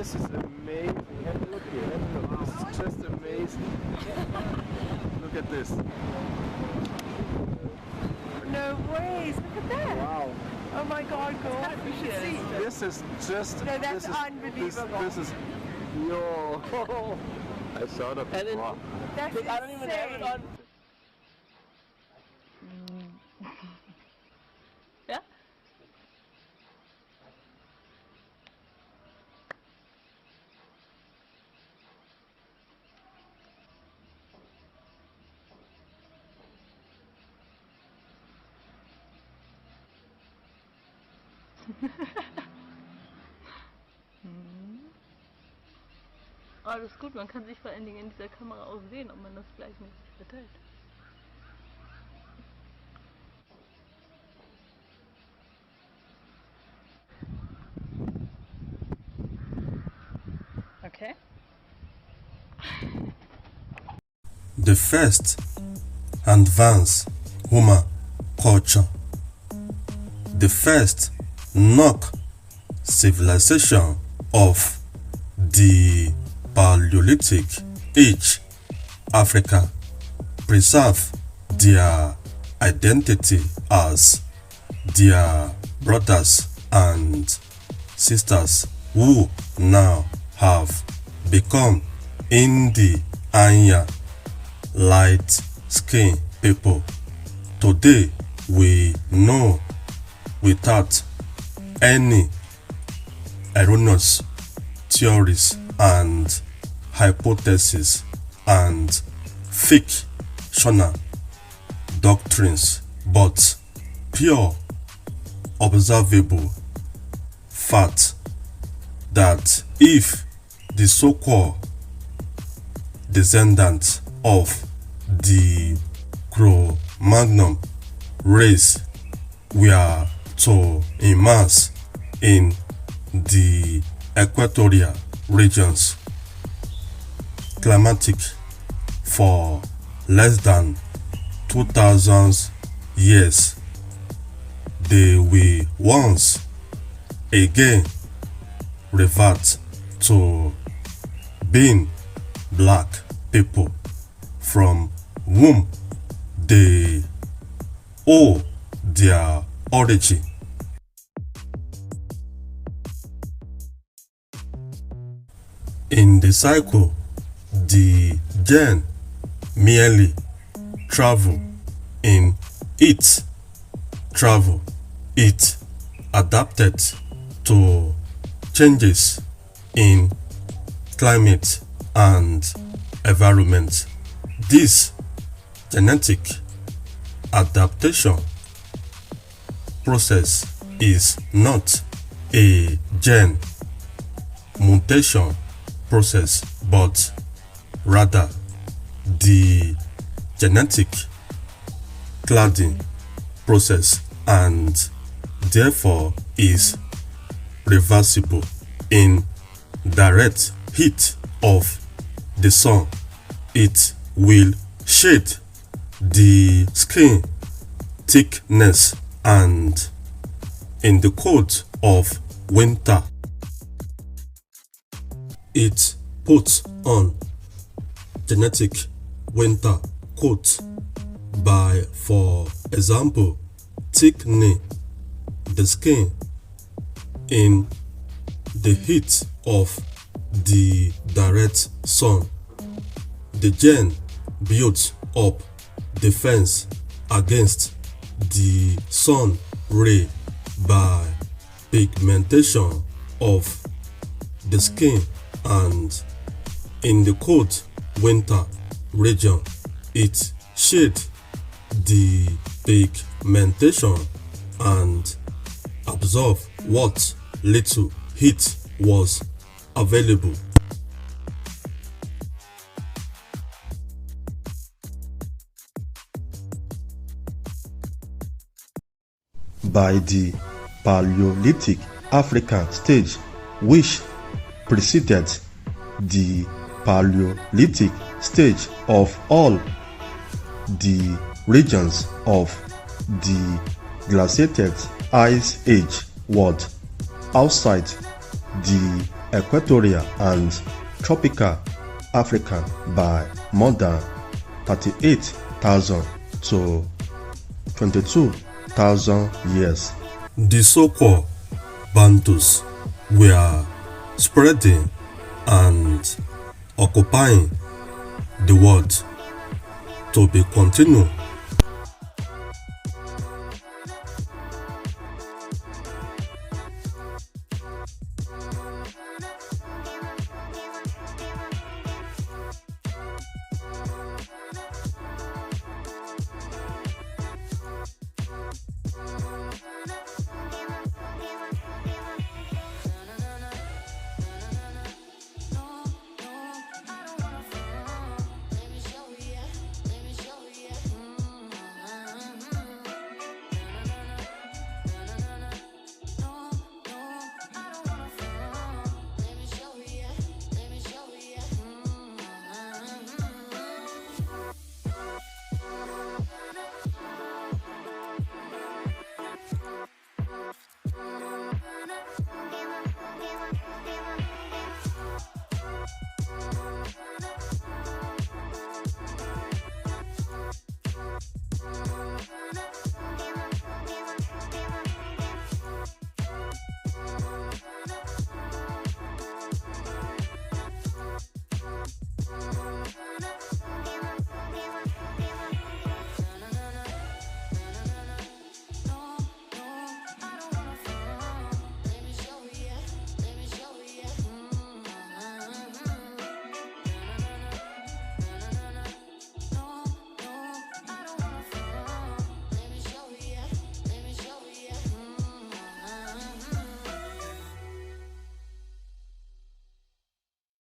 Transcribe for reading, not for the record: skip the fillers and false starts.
This is amazing. Have a look here. Have a look. This is just amazing. Look at this. No ways. Look at that. Wow. Oh my God, God. We should see. This is just. No, that's this is, unbelievable. This is. Yo. I saw the. And then, wow. That's I don't even have it on. Yeah? Aber das ist gut, man kann sich vor allen Dingen in dieser Kamera auch sehen, ob man das gleichmäßig verteilt. Okay. The first advanced human culture. The first knock civilization of the Paleolithic age. Africa preserve their identity as their brothers and sisters who now have become in the Anya light skin people. Today we know without any erroneous theories and hypotheses and fictional doctrines, but pure observable fact that if the so-called descendants of the Cro-Magnon race were to immerse in the equatorial regions climatic for less than 2,000 years, they will once again revert to being black people from whom they owe their origin. In the cycle, the gene merely travel in it, adapted to changes in climate and environment. This genetic adaptation process is not a gene mutation process, but rather the genetic cladding process, and therefore is reversible in direct heat of the sun. It will shade the skin thickness, and in the cold of winter it puts on genetic winter coat by, for example, thickening the skin in the heat of the direct sun. The gene builds up defense against the sun ray by pigmentation of the skin, and in the cold winter region it shades the pigmentation and absorbs what little heat was available. By the Paleolithic African stage, which preceded the Paleolithic stage of all the regions of the glaciated ice age world outside the equatorial and tropical Africa by more than 38,000 to 22,000 years. The so-called Bantus were spreading and occupying the world to be continued